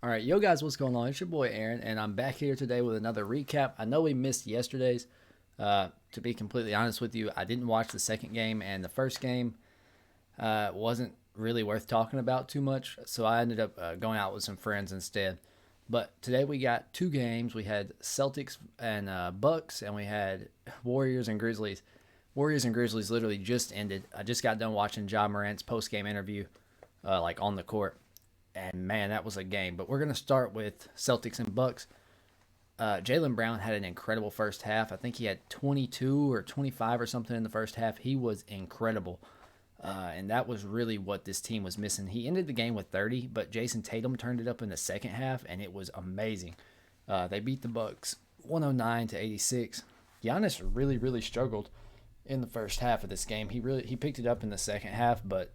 All right, yo guys, what's going on? It's your boy Aaron, and I'm back here today with another recap. I know we missed yesterday's. To be completely honest with you, I didn't watch the second game, and the first game wasn't really worth talking about too much, so I ended up going out with some friends instead. But today we got two games. We had Celtics and Bucks, and we had Warriors and Grizzlies. Warriors and Grizzlies literally just ended. I just got done watching Morant's post game interview, like on the court, and man, that was a game. But we're gonna start with Celtics and Bucks. Jaylen Brown had an incredible first half. I think he had 22 or 25 or something in the first half. He was incredible. And that was really what this team was missing. He ended the game with 30, but Jason Tatum turned it up in the second half, and it was amazing. They beat the Bucks 109 to 86. Giannis really struggled in the first half of this game. He picked it up in the second half, but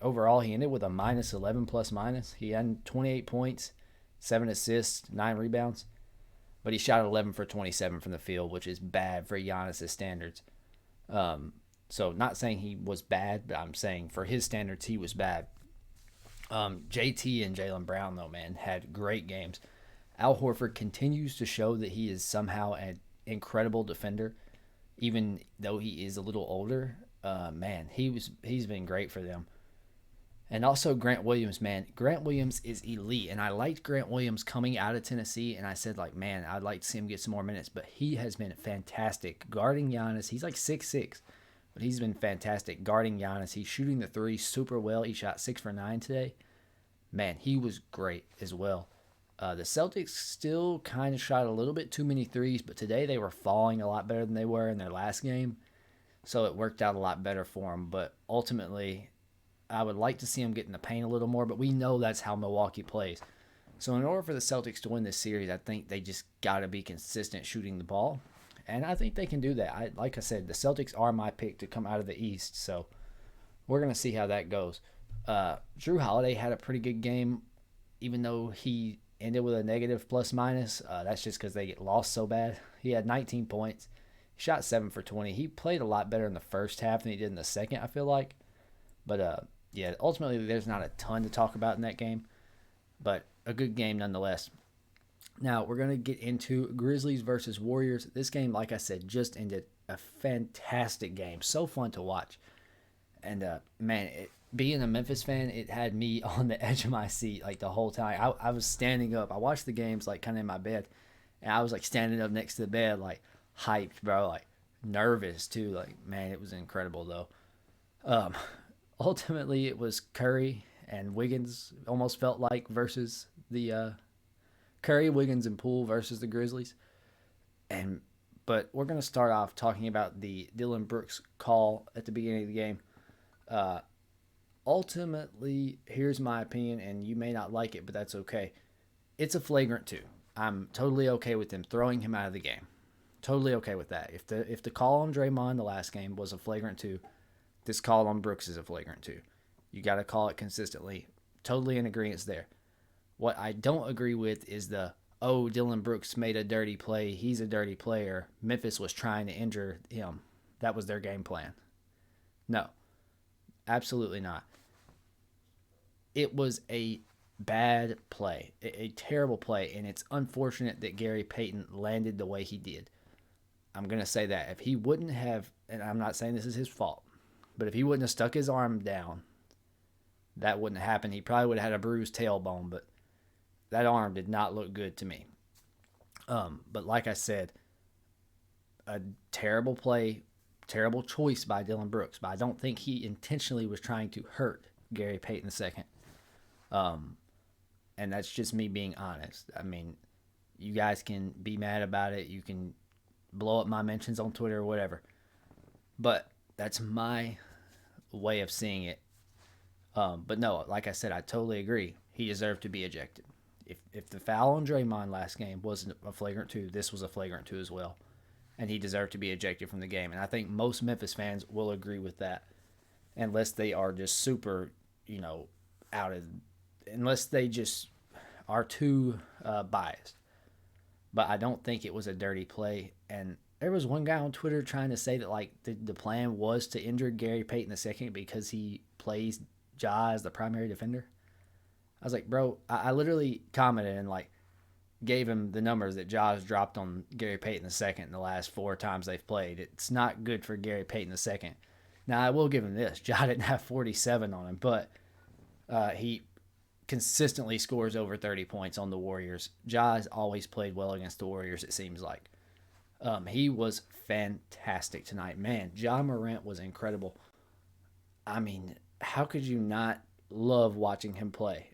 overall he ended with a minus 11 plus minus. He had 28 points, 7 assists, 9 rebounds, but he shot 11 for 27 from the field, which is bad for Giannis's standards. So not saying he was bad, but I'm saying for his standards he was bad. JT and Jaylen Brown though, man, had great games. Al Horford continues to show that he is somehow an incredible defender, even though he is a little older. Man, he's been great for them. And also Grant Williams, man. Grant Williams is elite. And I liked Grant Williams coming out of Tennessee. And I said, like, man, I'd like to see him get some more minutes. But he has been fantastic guarding Giannis. He's like 6'6", but he's been fantastic guarding Giannis. He's shooting the three super well. He shot 6 for 9 today. Man, he was great as well. The Celtics still kind of shot a little bit too many threes, but today they were falling a lot better than they were in their last game. So it worked out a lot better for them. But ultimately, I would like to see him get in the paint a little more, but we know that's how Milwaukee plays. So in order for the Celtics to win this series, I think they just got to be consistent shooting the ball, and I think they can do that. Like I said, the Celtics are my pick to come out of the East, so we're gonna see how that goes. Drew Holiday had a pretty good game, even though he ended with a negative plus minus. That's just because they get lost so bad. He had 19 points, he shot 7 for 20. He played a lot better in the first half than he did in the second, I feel like. But yeah, ultimately there's not a ton to talk about in that game, but a good game nonetheless. Now we're gonna get into Grizzlies versus Warriors. This game, like I said, just ended. A fantastic game, so fun to watch, and man, being a Memphis fan, it had me on the edge of my seat like the whole time. I was standing up. I watched the games like kind of in my bed, and I was like standing up next to the bed, like hyped, bro, like nervous too. Like man, it was incredible though. Um, Ultimately, it was Curry and Wiggins. Almost felt like versus the Curry, Wiggins, and Poole versus the Grizzlies. And but we're gonna start off talking about the Dylan Brooks call at the beginning of the game. Uh, Ultimately, here's my opinion, and you may not like it, but that's okay. It's a flagrant two. I'm totally okay with them throwing him out of the game. Totally okay with that. If the call on Draymond the last game was a flagrant two, this call on Brooks is a flagrant two. You got to call it consistently. Totally in agreement there. What I don't agree with is Dylan Brooks made a dirty play. He's a dirty player. Memphis was trying to injure him. That was their game plan. No, absolutely not. It was a bad play, a terrible play, and it's unfortunate that Gary Payton landed the way he did. I'm going to say that. If he wouldn't have, and I'm not saying this is his fault, but if he wouldn't have stuck his arm down, that wouldn't have happened. He probably would have had a bruised tailbone, but that arm did not look good to me. But like I said, a terrible play, terrible choice by Dylan Brooks. But I don't think he intentionally was trying to hurt Gary Payton II. Um, and that's just me being honest. I mean, you guys can be mad about it. You can blow up my mentions on Twitter or whatever. But that's my way of seeing it. But no, like I said, I totally agree. He deserved to be ejected. If the foul on Draymond last game wasn't a flagrant two, this was a flagrant two as well, and he deserved to be ejected from the game. And I think most Memphis fans will agree with that, unless they are just super, out of, unless they just are too biased. But I don't think it was a dirty play. And there was one guy on Twitter trying to say that like the plan was to injure Gary Payton II because he plays Ja as the primary defender. I was like, bro, I literally commented and like gave him the numbers that Ja's dropped on Gary Payton II in the last 4 times they've played. It's not good for Gary Payton II. Now I will give him this: Ja didn't have 47 on him, but he consistently scores over 30 points on the Warriors. Ja has always played well against the Warriors, it seems like. He was fantastic tonight. Man, Ja Morant was incredible. I mean, how could you not love watching him play?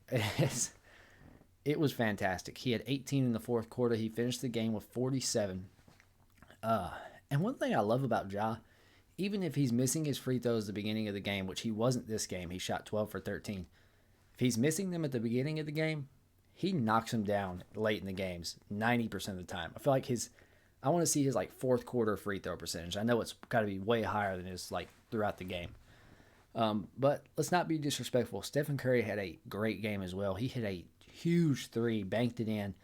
It was fantastic. He had 18 in the fourth quarter. He finished the game with 47. Uh, and one thing I love about Ja, even if he's missing his free throws at the beginning of the game, which he wasn't this game, he shot 12 for 13. If he's missing them at the beginning of the game, he knocks them down late in the games 90% of the time. I feel like I want to see his like fourth quarter free throw percentage. I know it's got to be way higher than his like throughout the game. But let's not be disrespectful. Stephen Curry had a great game as well. He hit a huge three, banked it in,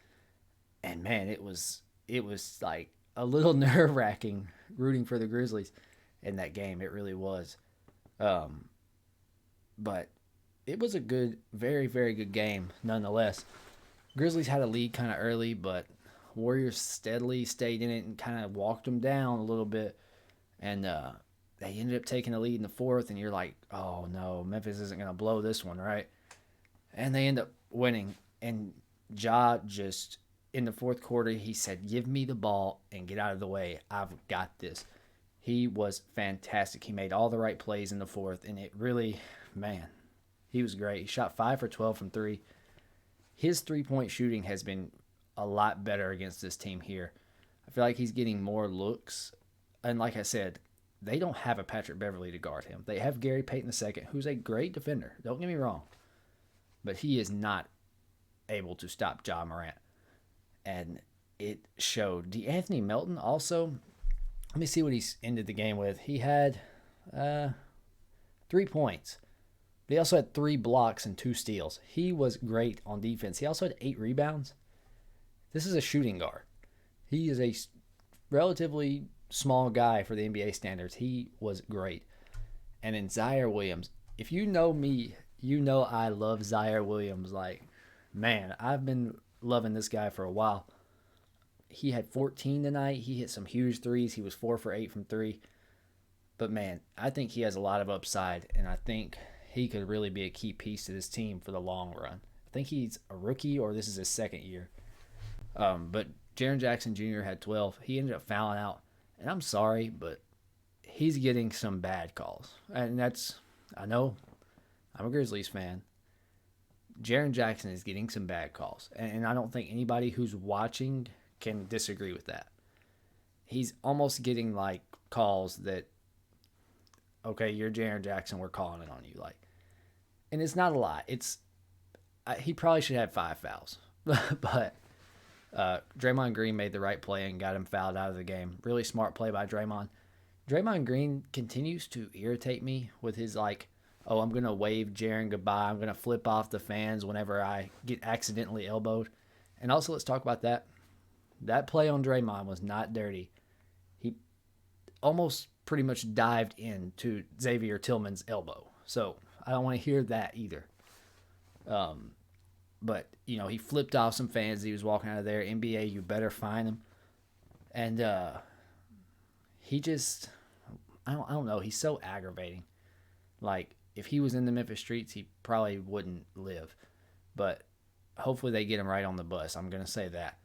and man, it was like a little nerve wracking rooting for the Grizzlies in that game. It really was. Um, but it was a good, very, very good game nonetheless. Grizzlies had a lead kind of early, but Warriors steadily stayed in it and kind of walked them down a little bit. And they ended up taking the lead in the fourth, and you're like, oh no, Memphis isn't going to blow this one, right? And they end up winning. And Ja just, in the fourth quarter, he said, give me the ball and get out of the way. I've got this. He was fantastic. He made all the right plays in the fourth, and it really, man, he was great. He shot 5 for 12 from three. His three-point shooting has been a lot better against this team here. I feel like he's getting more looks. And like I said, they don't have a Patrick Beverley to guard him. They have Gary Payton II, who's a great defender. Don't get me wrong. But he is not able to stop Ja Morant. And it showed. DeAnthony Melton also, let me see what he ended the game with. He had 3 points. But he also had 3 blocks and 2 steals. He was great on defense. He also had 8 rebounds. This is a shooting guard. He is a relatively small guy for the NBA standards. He was great. And then Zaire Williams. If you know me, you know I love Zaire Williams. Like, man, I've been loving this guy for a while. He had 14 tonight. He hit some huge threes. He was 4 for 8 from 3. But, man, I think he has a lot of upside, and I think he could really be a key piece to this team for the long run. I think he's a rookie, or this is his second year. But Jaren Jackson Jr. had 12. He ended up fouling out. And I'm sorry, but he's getting some bad calls. And that's, I know, I'm a Grizzlies fan. Jaren Jackson is getting some bad calls. And I don't think anybody who's watching can disagree with that. He's almost getting like calls that, okay, you're Jaren Jackson, we're calling it on you. Like, and it's not a lot. He probably should have 5 fouls. But Draymond Green made the right play and got him fouled out of the game. Really smart play by Draymond. Draymond Green continues to irritate me with his like, oh, I'm going to wave Jaren goodbye. I'm going to flip off the fans whenever I get accidentally elbowed. And also, let's talk about that. That play on Draymond was not dirty. He almost pretty much dived into Xavier Tillman's elbow. So I don't want to hear that either. But, you know, he flipped off some fans. He was walking out of there. NBA, you better find him. And he just, I don't know. He's so aggravating. Like, if he was in the Memphis streets, he probably wouldn't live. But hopefully they get him right on the bus. I'm going to say that.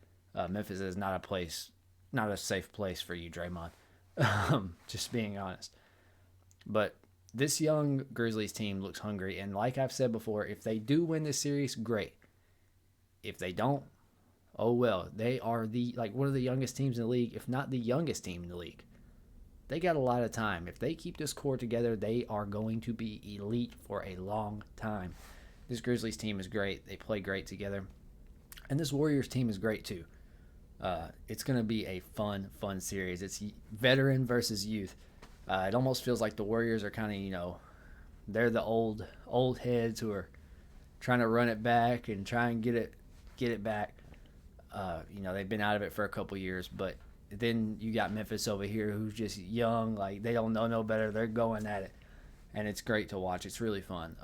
Memphis is not a safe place for you, Draymond. Just being honest. But this young Grizzlies team looks hungry. And like I've said before, if they do win this series, great. If they don't, oh well. They are one of the youngest teams in the league, if not the youngest team in the league. They got a lot of time. If they keep this core together, they are going to be elite for a long time. This Grizzlies team is great. They play great together. And this Warriors team is great too. It's going to be a fun series. It's veteran versus youth. It almost feels like the Warriors are kind of, they're the old heads who are trying to run it back and try and get it back. They've been out of it for a couple years, but then you got Memphis over here who's just young, like they don't know no better. They're going at it, and it's great to watch. It's really fun.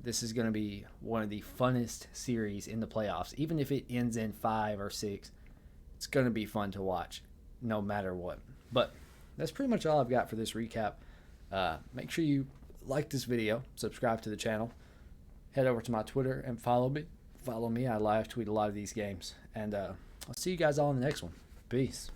this is going to be one of the funnest series in the playoffs. Even if it ends in 5 or 6, it's going to be fun to watch no matter what. But that's pretty much all I've got for this recap. Make sure you like this video, subscribe to the channel, head over to my Twitter and follow me. I live tweet a lot of these games. And I'll see you guys all in the next one. Peace.